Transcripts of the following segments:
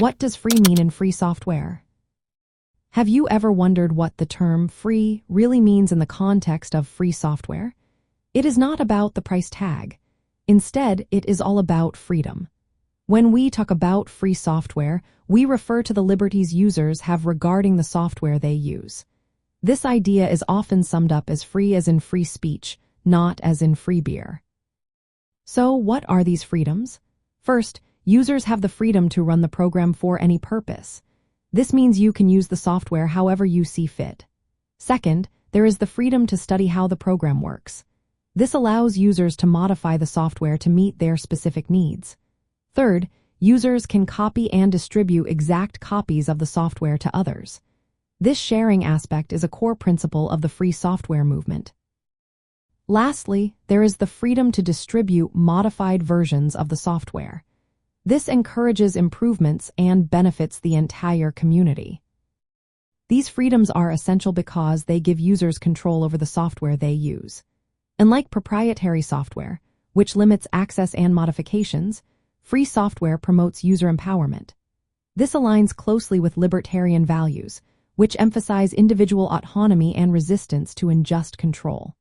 What does free mean in free software? Have you ever wondered what the term free really means in the context of free software? It is not about the price tag. Instead, it is all about freedom. When we talk about free software, we refer to the liberties users have regarding the software they use. This idea is often summed up as free as in free speech, not as in free beer. So, what are these freedoms? First, users have the freedom to run the program for any purpose. This means you can use the software however you see fit. Second, there is the freedom to study how the program works. This allows users to modify the software to meet their specific needs. Third, users can copy and distribute exact copies of the software to others. This sharing aspect is a core principle of the free software movement. Lastly, there is the freedom to distribute modified versions of the software. This encourages improvements and benefits the entire community. These freedoms are essential because they give users control over the software they use. Unlike proprietary software, which limits access and modifications, free software promotes user empowerment. This aligns closely with libertarian values, which emphasize individual autonomy and resistance to unjust control.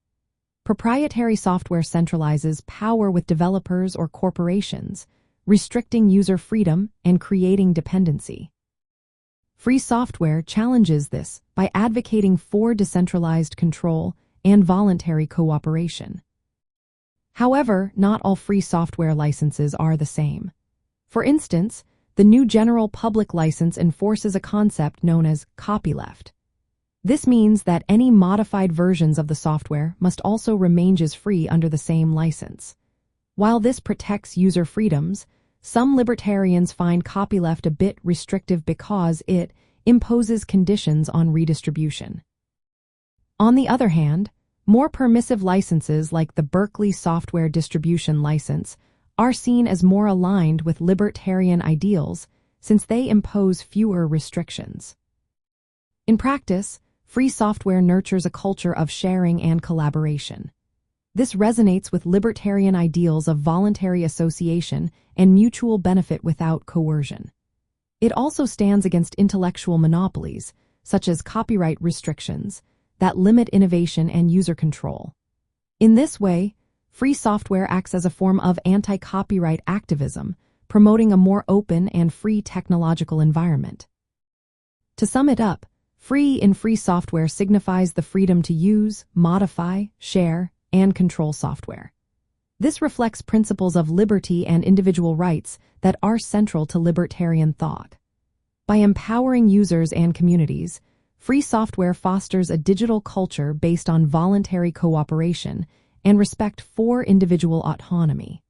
Proprietary software centralizes power with developers or corporations, restricting user freedom and creating dependency. Free software challenges this by advocating for decentralized control and voluntary cooperation. However, not all free software licenses are the same. For instance, the new general public license enforces a concept known as copyleft. This means that any modified versions of the software must also remain as free under the same license. While this protects user freedoms, some libertarians find copyleft a bit restrictive because it imposes conditions on redistribution. On the other hand, more permissive licenses like the Berkeley Software Distribution License are seen as more aligned with libertarian ideals since they impose fewer restrictions. In practice, free software nurtures a culture of sharing and collaboration. This resonates with libertarian ideals of voluntary association and mutual benefit without coercion. It also stands against intellectual monopolies, such as copyright restrictions, that limit innovation and user control. In this way, free software acts as a form of anti-copyright activism, promoting a more open and free technological environment. To sum it up, free in free software signifies the freedom to use, modify, share, and control software. This reflects principles of liberty and individual rights that are central to libertarian thought. By empowering users and communities, free software fosters a digital culture based on voluntary cooperation and respect for individual autonomy.